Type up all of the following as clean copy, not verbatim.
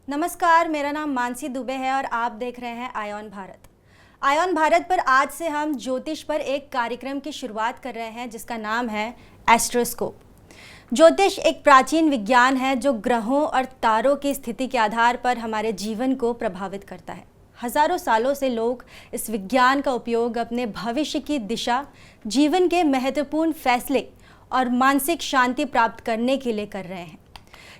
नमस्कार, मेरा नाम मानसी दुबे है और आप देख रहे हैं आयोन भारत। आयोन भारत पर आज से हम ज्योतिष पर एक कार्यक्रम की शुरुआत कर रहे हैं जिसका नाम है एस्ट्रोस्कोप। ज्योतिष एक प्राचीन विज्ञान है जो ग्रहों और तारों की स्थिति के आधार पर हमारे जीवन को प्रभावित करता है। हजारों सालों से लोग इस विज्ञान का उपयोग अपने भविष्य की दिशा, जीवन के महत्वपूर्ण फैसले और मानसिक शांति प्राप्त करने के लिए कर रहे हैं।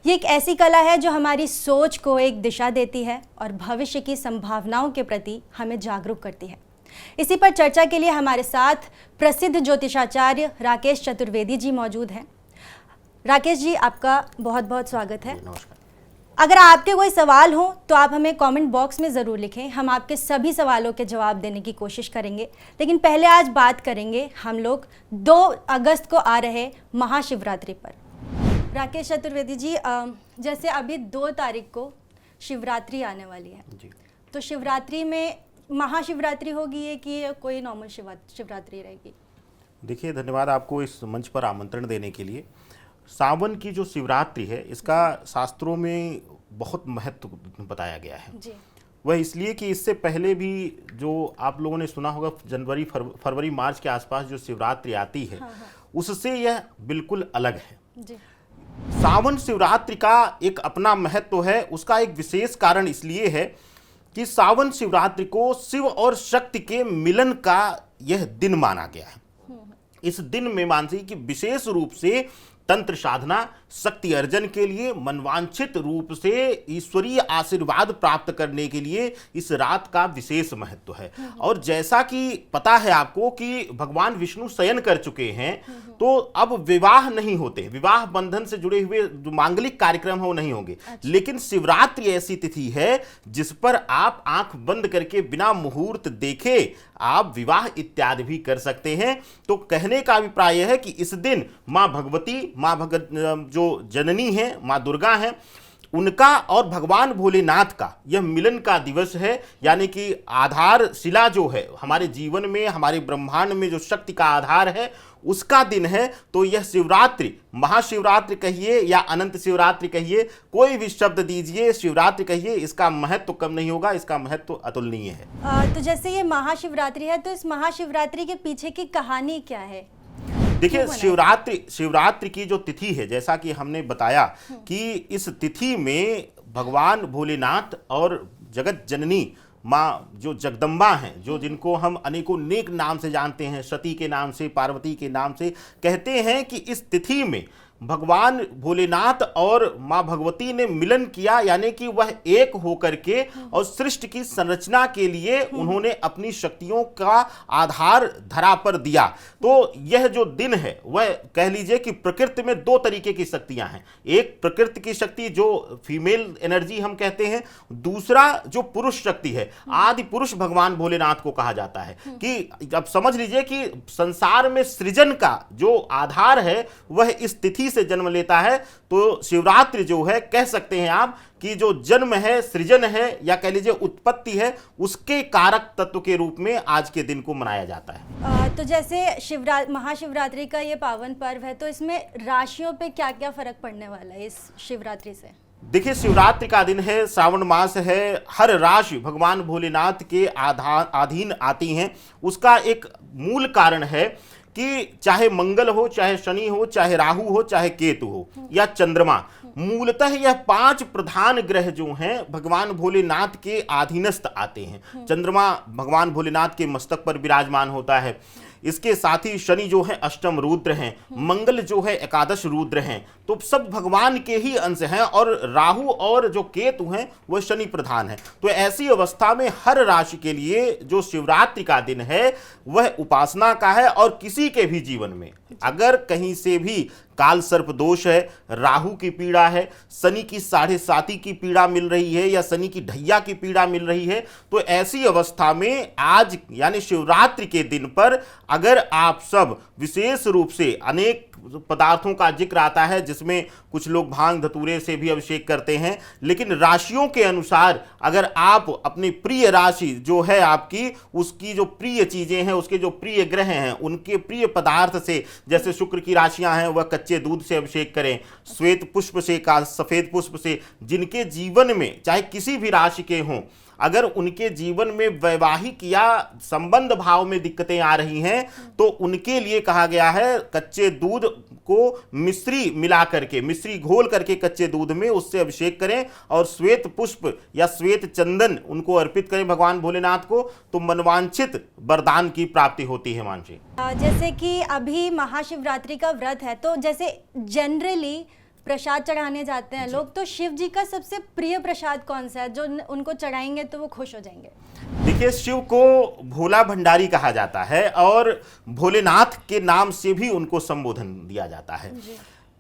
ये एक ऐसी कला है जो हमारी सोच को एक दिशा देती है और भविष्य की संभावनाओं के प्रति हमें जागरूक करती है। इसी पर चर्चा के लिए हमारे साथ प्रसिद्ध ज्योतिषाचार्य राकेश चतुर्वेदी जी मौजूद हैं। राकेश जी, आपका बहुत बहुत स्वागत है। नमस्कार। अगर आपके कोई सवाल हो तो आप हमें कमेंट बॉक्स में ज़रूर लिखें, हम आपके सभी सवालों के जवाब देने की कोशिश करेंगे। लेकिन पहले आज बात करेंगे हम लोग 2 अगस्त को आ रहे महाशिवरात्रि पर। राकेश चतुर्वेदी जी, जैसे अभी 2 तारीख को शिवरात्रि आने वाली है जी। तो शिवरात्रि में महाशिवरात्रि होगी ये कि कोई नॉर्मल शिवरात्रि रहेगी? देखिए, धन्यवाद आपको इस मंच पर आमंत्रण देने के लिए। सावन की जो शिवरात्रि है इसका शास्त्रों में बहुत महत्व बताया गया है जी। वह इसलिए कि इससे पहले भी जो आप लोगों ने सुना होगा जनवरी फरवरी मार्च के आसपास जो शिवरात्रि आती है, हाँ। उससे यह बिल्कुल अलग है। जी। सावन शिवरात्रि का एक अपना महत्व है। उसका एक विशेष कारण इसलिए है कि सावन शिवरात्रि को शिव और शक्ति के मिलन का यह दिन माना गया है। इस दिन में मानसी की विशेष रूप से तंत्र साधना, शक्ति अर्जन के लिए, मनवांछित रूप से ईश्वरीय आशीर्वाद प्राप्त करने के लिए इस रात का विशेष महत्व है। और जैसा कि पता है आपको कि भगवान विष्णु शयन कर चुके हैं, तो अब विवाह नहीं होते, विवाह बंधन से जुड़े हुए जो मांगलिक कार्यक्रम है वो नहीं होंगे। अच्छा। लेकिन शिवरात्रि ऐसी तिथि है जिस पर आप आंख बंद करके बिना मुहूर्त देखे आप विवाह इत्यादि भी कर सकते हैं। तो कहने का अभिप्राय यह है कि इस दिन माँ भगवती, जो जननी है, माँ दुर्गा हैं, उनका और भगवान भोलेनाथ का यह मिलन का दिवस है। यानी कि आधारशिला जो है हमारे जीवन में, हमारे ब्रह्मांड में जो शक्ति का आधार है, उसका दिन है। तो यह शिवरात्रि, महाशिवरात्रि कहिए या अनंत शिवरात्रि कहिए, कोई भी शब्द दीजिए, शिवरात्रि कहिए, इसका महत्व कम नहीं होगा, इसका महत्व अतुलनीय है। तो जैसे ये महाशिवरात्रि है तो इस महाशिवरात्रि के पीछे की कहानी क्या है? देखिए, शिवरात्रि की जो तिथि है, जैसा कि हमने बताया कि इस तिथि में भगवान भोलेनाथ और जगत जननी माँ जो जगदम्बा हैं, जो जिनको हम अनेकों नेक नाम से जानते हैं, सती के नाम से, पार्वती के नाम से, कहते हैं कि इस तिथि में भगवान भोलेनाथ और माँ भगवती ने मिलन किया। यानी कि वह एक होकर के और सृष्टि की संरचना के लिए उन्होंने अपनी शक्तियों का आधार धरा पर दिया। तो यह जो दिन है वह कह लीजिए कि प्रकृति में 2 तरीके की शक्तियां हैं। एक प्रकृति की शक्ति जो फीमेल एनर्जी हम कहते हैं, दूसरा जो पुरुष शक्ति है, आदि पुरुष भगवान भोलेनाथ को कहा जाता है। कि अब समझ लीजिए कि संसार में सृजन का जो आधार है वह इस तिथि से जन्म लेता है। तो शिवरात्रि जो है, कह सकते हैं आप कि जो जन्म है, सृजन है, या कह लीजिए उत्पत्ति है, उसके कारक तत्व के रूप में आज के दिन को मनाया जाता है। तो जैसे महाशिवरात्रि का ये पावन पर्व है, तो इसमें राशियों पे क्या क्या फर्क पड़ने वाला है इस शिवरात्रि से? देखिए, शिवरात्रि का दिन है, श्रावण मास है, हर राशि भगवान भोलेनाथ के अधीन आती हैं। उसका एक मूल कारण है कि चाहे मंगल हो, चाहे शनि हो, चाहे राहु हो, चाहे केतु हो या चंद्रमा, मूलतः यह 5 प्रधान ग्रह जो हैं भगवान भोलेनाथ के अधीनस्थ आते हैं। चंद्रमा भगवान भोलेनाथ के मस्तक पर विराजमान होता है। इसके साथ ही शनि जो है अष्टम रुद्र हैं, मंगल जो है एकादश रुद्र हैं, तो सब भगवान के ही अंश हैं। और राहु और जो केतु हैं वह शनि प्रधान है। तो ऐसी अवस्था में हर राशि के लिए जो शिवरात्रि का दिन है वह उपासना का है। और किसी के भी जीवन में अगर कहीं से भी काल सर्प दोष है, राहु की पीड़ा है, शनि की 7.5 की पीड़ा मिल रही है, या शनि की ढैया की पीड़ा मिल रही है, तो ऐसी अवस्था में आज यानी शिवरात्रि के दिन पर अगर आप सब विशेष रूप से अनेक पदार्थों का जिक्र आता है, जिसमें कुछ लोग भांग धतूरे से भी अभिषेक करते हैं। लेकिन राशियों के अनुसार अगर आप अपनी प्रिय राशि जो है आपकी, उसकी जो प्रिय चीजें हैं, उसके जो प्रिय ग्रह हैं, उनके प्रिय पदार्थ से, जैसे शुक्र की राशियां हैं, वह कच्चे दूध से अभिषेक करें, श्वेत पुष्प से, का सफेद पुष्प से। जिनके जीवन में चाहे किसी भी राशि के हों, अगर उनके जीवन में वैवाहिक या संबंध भाव में दिक्कतें आ रही हैं, तो उनके लिए कहा गया है कच्चे दूध को मिश्री मिला करके, मिश्री घोल करके कच्चे दूध में उससे अभिषेक करें और श्वेत पुष्प या श्वेत चंदन उनको अर्पित करें भगवान भोलेनाथ को, तो मनवांछित वरदान की प्राप्ति होती है। मानसी, जैसे कि अभी महाशिवरात्रि का व्रत है, तो जैसे जनरली प्रसाद चढ़ाने जाते हैं लोग, तो शिव जी का सबसे प्रिय प्रसाद कौन सा है जो उनको चढ़ाएंगे तो वो खुश हो जाएंगे? देखिए, शिव को भोला भंडारी कहा जाता है और भोलेनाथ के नाम से भी उनको संबोधन दिया जाता है।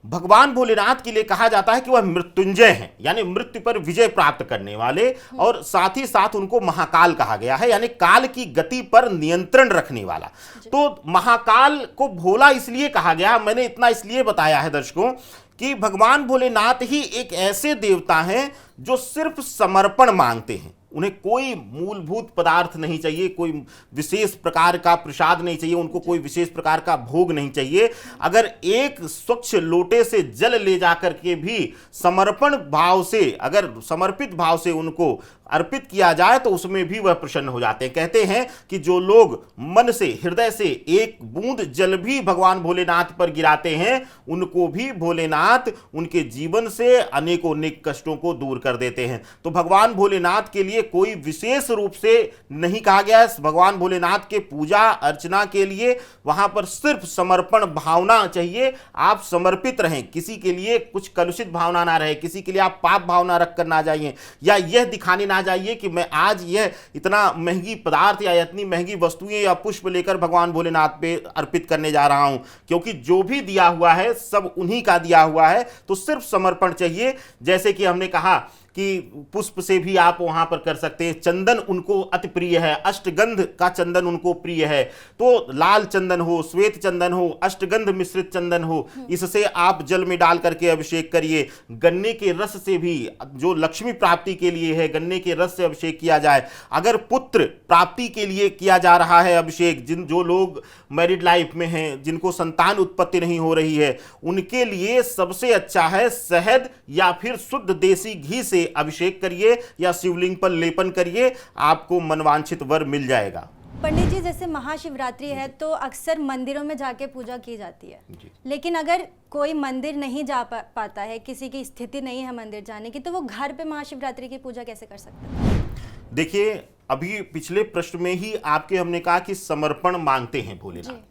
भगवान भोलेनाथ के लिए कहा जाता है कि वह मृत्युंजय हैं, यानी मृत्यु पर विजय प्राप्त करने वाले, और साथ ही साथ उनको महाकाल कहा गया है, यानी काल की गति पर नियंत्रण रखने वाला। तो महाकाल को भोला इसलिए कहा गया, मैंने इतना इसलिए बताया है दर्शकों कि भगवान भोलेनाथ ही एक ऐसे देवता हैं जो सिर्फ समर्पण मांगते हैं। उन्हें कोई मूलभूत पदार्थ नहीं चाहिए, कोई विशेष प्रकार का प्रसाद नहीं चाहिए, उनको कोई विशेष प्रकार का भोग नहीं चाहिए। अगर एक स्वच्छ लोटे से जल ले जाकर के भी समर्पण भाव से, अगर समर्पित भाव से उनको अर्पित किया जाए, तो उसमें भी वह प्रसन्न हो जाते हैं। कहते हैं कि जो लोग मन से, हृदय से एक बूंद जल भी भगवान भोलेनाथ पर गिराते हैं, उनको भी भोलेनाथ उनके जीवन से अनेकों अनेक कष्टों को दूर कर देते हैं। तो भगवान भोलेनाथ के लिए कोई विशेष रूप से नहीं कहा गया है। भगवान भोलेनाथ के पूजा अर्चना के लिए वहां पर सिर्फ समर्पण भावना चाहिए। आप समर्पित रहें, किसी के लिए कुछ कलुषित भावना ना रहे, किसी के लिए आप पाप भावना रख कर ना जाइए, या यह दिखाने ना जाइए कि मैं आज यह इतना महंगी पदार्थ या इतनी महंगी वस्तुएं या पुष्प लेकर भगवान भोलेनाथ पे अर्पित करने जा रहा हूं, क्योंकि जो भी दिया हुआ है सब उन्हीं का दिया हुआ है। तो सिर्फ समर्पण चाहिए। जैसे कि हमने कहा कि पुष्प से भी आप वहां पर कर सकते हैं। चंदन उनको अति प्रिय है, अष्टगंध का चंदन उनको प्रिय है, तो लाल चंदन हो, श्वेत चंदन हो, अष्टगंध मिश्रित चंदन हो, इससे आप जल में डाल करके अभिषेक करिए। गन्ने के रस से भी, जो लक्ष्मी प्राप्ति के लिए है, गन्ने के रस से अभिषेक किया जाए। अगर पुत्र प्राप्ति के लिए किया जा रहा है अभिषेक, जो लोग मैरिड लाइफ में हैं, जिनको संतान उत्पत्ति नहीं हो रही है, उनके लिए सबसे अच्छा है शहद या फिर शुद्ध देसी घी से अभिषेक करिए या शिवलिंग पर लेपन करिए, आपको मनवांछित वर मिल जाएगा। पंडित जी, जैसे महाशिवरात्रि है तो अक्सर मंदिरों में जाके पूजा की जाती है, लेकिन अगर कोई मंदिर नहीं जा पाता है, किसी की स्थिति नहीं है मंदिर जाने की, तो वो घर पे महाशिवरात्रि की पूजा कैसे कर सकता है? देखिए, अभी पिछले प्रश्न में ही आपके हमने कहा कि समर्पण मांगते हैं भोलेनाथ।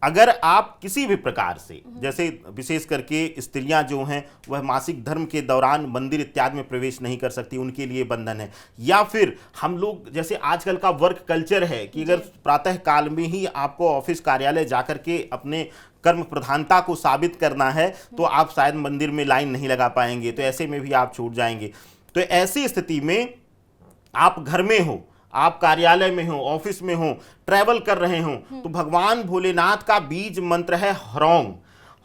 अगर आप किसी भी प्रकार से, जैसे विशेष करके स्त्रियां जो हैं वह मासिक धर्म के दौरान मंदिर इत्यादि में प्रवेश नहीं कर सकती, उनके लिए बंधन है। या फिर हम लोग, जैसे आजकल का वर्क कल्चर है कि अगर प्रातः काल में ही आपको ऑफिस कार्यालय जाकर के अपने कर्म प्रधानता को साबित करना है, तो आप शायद मंदिर में लाइन नहीं लगा पाएंगे, तो ऐसे में भी आप छूट जाएंगे। तो ऐसी स्थिति में आप घर में हो, आप कार्यालय में हो, ऑफिस में हो, ट्रैवल कर रहे हो, तो भगवान भोलेनाथ का बीज मंत्र है ह्रौंग।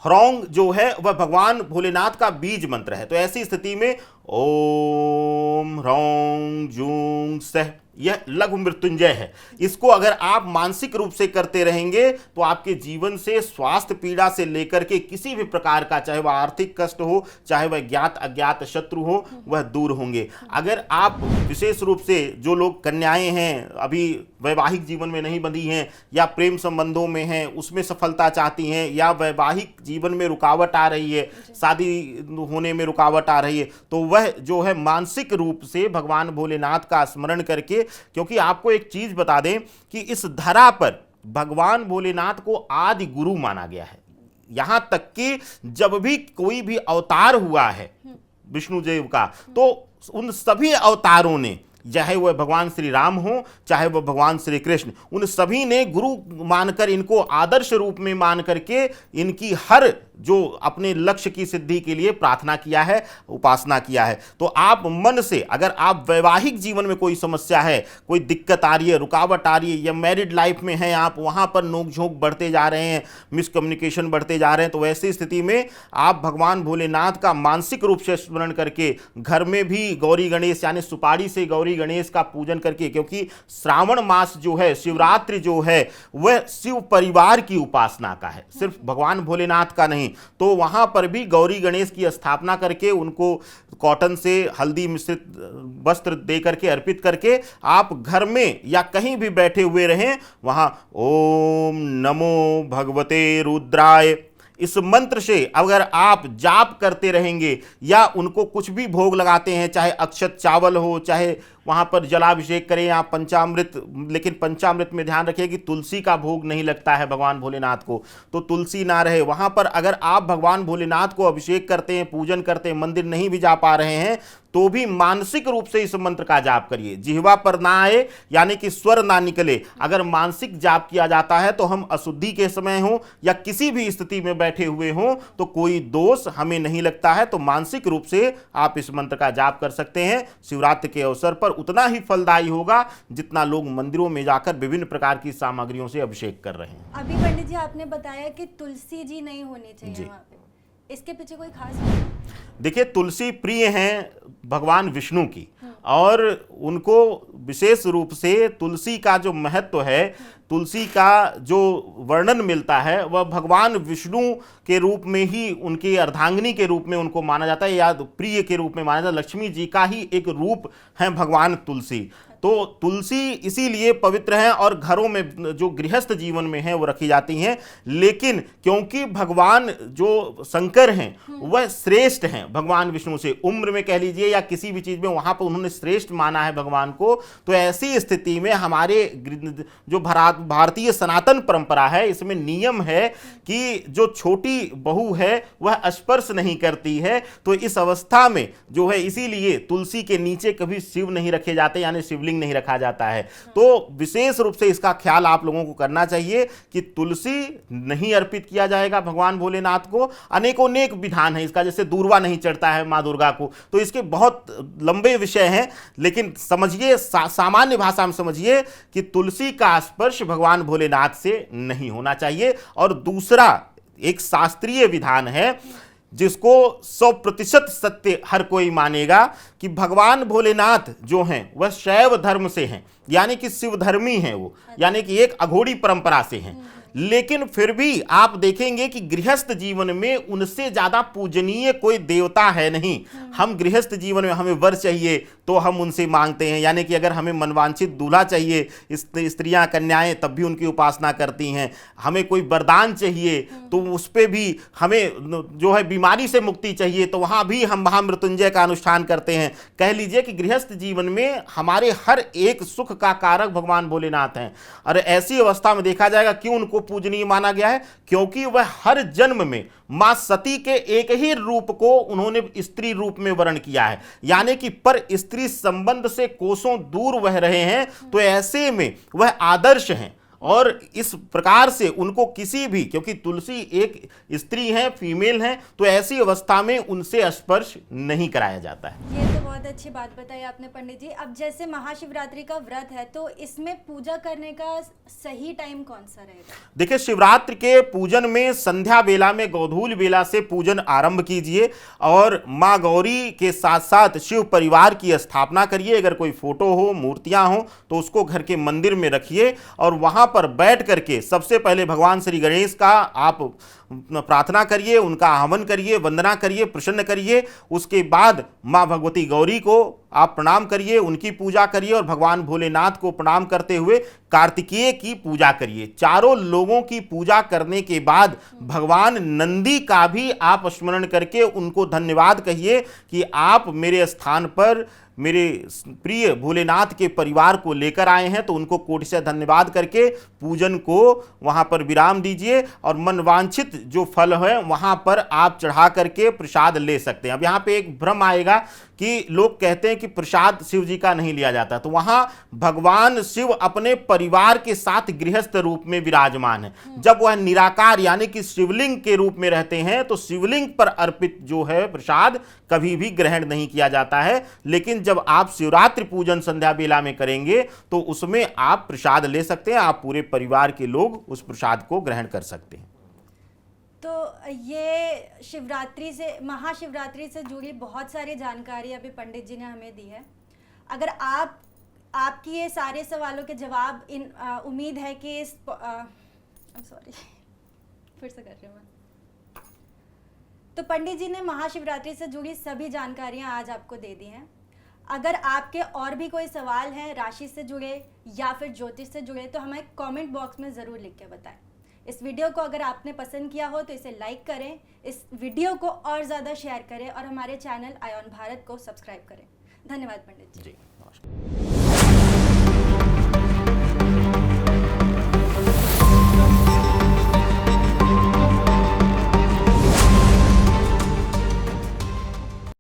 ह्रौंग जो है वह भगवान भोलेनाथ का बीज मंत्र है। तो ऐसी स्थिति में ओम ह्रौंग जूं सह, यह लघु मृत्युंजय है। इसको अगर आप मानसिक रूप से करते रहेंगे तो आपके जीवन से स्वास्थ्य पीड़ा से लेकर के किसी भी प्रकार का, चाहे वह आर्थिक कष्ट हो, चाहे वह ज्ञात अज्ञात शत्रु हो, वह दूर होंगे। अगर आप विशेष रूप से, जो लोग कन्याएं हैं, अभी वैवाहिक जीवन में नहीं बंधी हैं, या प्रेम संबंधों में हैं, उसमें सफलता चाहती हैं, या वैवाहिक जीवन में रुकावट आ रही है, शादी होने में रुकावट आ रही है, तो वह जो है मानसिक रूप से भगवान भोलेनाथ का स्मरण करके, क्योंकि आपको एक चीज बता दें कि इस धरा पर भगवान भोलेनाथ को आदि गुरु माना गया है। यहां तक कि जब भी कोई भी अवतार हुआ है विष्णु देव का, तो उन सभी अवतारों ने चाहे वह भगवान श्री राम हो, चाहे वह भगवान श्री कृष्ण, उन सभी ने गुरु मानकर, इनको आदर्श रूप में मान करके इनकी हर जो अपने लक्ष्य की सिद्धि के लिए प्रार्थना किया है, उपासना किया है। तो आप मन से, अगर आप वैवाहिक जीवन में कोई समस्या है, कोई दिक्कत आ रही है, रुकावट आ रही है, या मैरिड लाइफ में हैं आप, वहां पर नोक-झोंक बढ़ते जा रहे हैं, मिसकम्युनिकेशन बढ़ते जा रहे हैं, तो वैसी स्थिति में आप भगवान भोलेनाथ का मानसिक रूप से स्मरण करके, घर में भी गौरी गणेश यानी सुपारी से गौरी गणेश का पूजन करके, क्योंकि श्रावण मास जो है, शिवरात्रि जो है, वह शिव परिवार की उपासना का है, सिर्फ भगवान भोलेनाथ का नहीं। तो वहां पर भी गौरी गणेश की स्थापना करके, उनको कॉटन से हल्दी मिश्रित वस्त्र दे करके, अर्पित करके, आप घर में या कहीं भी बैठे हुए रहें, वहां ओम नमो भगवते रुद्राय, इस मंत्र से अगर आप जाप करते रहेंगे, या उनको कुछ भी भोग लगाते हैं, चाहे अक्षत चावल हो, चाहे वहाँ पर जलाभिषेक करें या पंचामृत, लेकिन पंचामृत में ध्यान रखिए कि तुलसी का भोग नहीं लगता है भगवान भोलेनाथ को, तो तुलसी ना रहे वहाँ पर। अगर आप भगवान भोलेनाथ को अभिषेक करते हैं, पूजन करते हैं, मंदिर नहीं भी जा पा रहे हैं, तो भी मानसिक रूप से इस मंत्र का जाप करिए। जिह्वा पर ना आए, यानी कि स्वर ना निकले। अगर मानसिक जाप किया जाता है तो हम अशुद्धि के समय हो या किसी भी स्थिति में बैठे हुए हों तो कोई दोष हमें नहीं लगता है। तो मानसिक रूप से आप इस मंत्र का जाप कर सकते हैं। शिवरात्रि के अवसर पर उतना ही फलदायी होगा जितना लोग मंदिरों में जाकर विभिन्न प्रकार की सामग्रियों से अभिषेक कर रहे हैं। अभी पंडित जी आपने बताया कि तुलसी जी नहीं होनी चाहिए वहाँ पे, इसके पीछे कोई खास है? देखिए, तुलसी प्रिय हैं भगवान विष्णु की, और उनको विशेष रूप से तुलसी का जो महत्व है, तुलसी का जो वर्णन मिलता है, वह भगवान विष्णु के रूप में ही, उनकी अर्धांगिनी के रूप में उनको माना जाता है, या प्रिय के रूप में माना जाता है। लक्ष्मी जी का ही एक रूप है भगवान तुलसी। तो तुलसी इसीलिए पवित्र है और घरों में जो गृहस्थ जीवन में है वो रखी जाती हैं। लेकिन क्योंकि भगवान जो शंकर हैं वह श्रेष्ठ हैं भगवान विष्णु से, उम्र में कह लीजिए या किसी भी चीज़ में, वहाँ पर उन्होंने श्रेष्ठ माना है भगवान को। तो ऐसी स्थिति में हमारे जो भारतीय सनातन परंपरा है, इसमें नियम है कि जो छोटी बहू है वह स्पर्श नहीं करती है। तो इस अवस्था में जो है, इसीलिए तुलसी के नीचे कभी शिव नहीं रखे जाते, यानी शिवलिंग नहीं रखा जाता है। तो विशेष रूप से इसका ख्याल आप लोगों को करना चाहिए कि तुलसी नहीं अर्पित किया जाएगा भगवान भोलेनाथ को। अनेकों विधान है इसका, जैसे दूर्वा नहीं चढ़ता है माँ दुर्गा को, तो इसके बहुत लंबे विषय हैं। लेकिन समझिए, सामान्य भाषा में समझिए कि तुलसी का स्पर्श भगवान भोलेनाथ से नहीं होना चाहिए। और दूसरा एक शास्त्रीय विधान है जिसको 100% सत्य हर कोई मानेगा, कि भगवान भोलेनाथ जो हैं वह शैव धर्म से हैं, यानी कि शिव धर्मी हैं वो, यानी कि एक अघोरी परंपरा से हैं। लेकिन फिर भी आप देखेंगे कि गृहस्थ जीवन में उनसे ज्यादा पूजनीय कोई देवता है नहीं। हम गृहस्थ जीवन में हमें वर चाहिए तो हम उनसे मांगते हैं, यानी कि अगर हमें मनवांछित दूल्हा चाहिए, स्त्रियां कन्याएं तब भी उनकी उपासना करती हैं। हमें कोई वरदान चाहिए तो उस पर भी, हमें जो है बीमारी से मुक्ति चाहिए तो वहां भी हम महामृत्युंजय का अनुष्ठान करते हैं। कह लीजिए कि गृहस्थ जीवन में हमारे हर एक सुख का कारक भगवान भोलेनाथ हैं। और ऐसी अवस्था में देखा जाएगा क्यों उनको पूजनीय माना गया है, क्योंकि वह हर जन्म में मां सती के एक ही रूप को उन्होंने स्त्री रूप में वर्ण किया है, यानी कि पर स्त्री संबंध से कोसों दूर वह रहे हैं। तो ऐसे में वह आदर्श हैं और इस प्रकार से उनको किसी भी, क्योंकि तुलसी एक स्त्री है, फीमेल है, तो ऐसी अवस्था में उनसे स्पर्श नहीं कराया जाता है। ये तो बहुत अच्छी बात बताई आपने पंडित जी। अब जैसे महाशिवरात्रि का व्रत है, तो इसमें पूजा करने का सही टाइम कौन सा रहेगा? देखिए, शिवरात्रि के पूजन में संध्या बेला में, गोधूल बेला से पूजन आरंभ कीजिए और माँ गौरी के साथ साथ शिव परिवार की स्थापना करिए। अगर कोई फोटो हो, मूर्तियां हो तो उसको घर के मंदिर में रखिए और वहां पर बैठ करके सबसे पहले भगवान श्री गणेश का आप प्रार्थना करिए, उनका हवन करिए, वंदना करिए, प्रसन्न करिए। उसके बाद माँ भगवती गौरी को आप प्रणाम करिए, उनकी पूजा करिए और भगवान भोलेनाथ को प्रणाम करते हुए कार्तिकेय की पूजा करिए। चारों लोगों की पूजा करने के बाद भगवान नंदी का भी आप स्मरण करके उनको धन्यवाद कहिए कि आप मेरे स्थान पर मेरे प्रिय भोलेनाथ के परिवार को लेकर आए हैं। तो उनको कोटि से धन्यवाद करके पूजन को वहां पर विराम दीजिए और मनवांछित जो फल है वहां पर आप चढ़ा करके प्रसाद ले सकते हैं। अब यहाँ पे एक भ्रम आएगा कि लोग कहते हैं कि प्रसाद शिव जी का नहीं लिया जाता, तो वहां भगवान शिव अपने परिवार के साथ गृहस्थ रूप में विराजमान है। जब वह निराकार यानी कि शिवलिंग के रूप में रहते हैं तो शिवलिंग पर अर्पित जो है प्रसाद कभी भी ग्रहण नहीं किया जाता है। लेकिन जब आप शिवरात्रि पूजन संध्या बेला में करेंगे तो उसमें आप प्रसाद ले सकते हैं, आप पूरे परिवार के लोग उस प्रसाद को ग्रहण कर सकते हैं। तो ये शिवरात्रि से, महाशिवरात्रि से जुड़ी बहुत सारी जानकारी अभी पंडित जी ने हमें दी है। अगर आपकी ये सारे सवालों के जवाब उम्मीद है कि इस सॉरी फिर से कर रही हूँ मैं। तो पंडित जी ने महाशिवरात्रि से जुड़ी सभी जानकारियां आज आपको दे दी हैं। अगर आपके और भी कोई सवाल हैं राशि से जुड़े या फिर ज्योतिष से जुड़े तो हमें कमेंट बॉक्स में ज़रूर लिख के बताएं। इस वीडियो को अगर आपने पसंद किया हो तो इसे लाइक करें, इस वीडियो को और ज़्यादा शेयर करें और हमारे चैनल आयोन भारत को सब्सक्राइब करें। धन्यवाद पंडित जी। नमस्कार।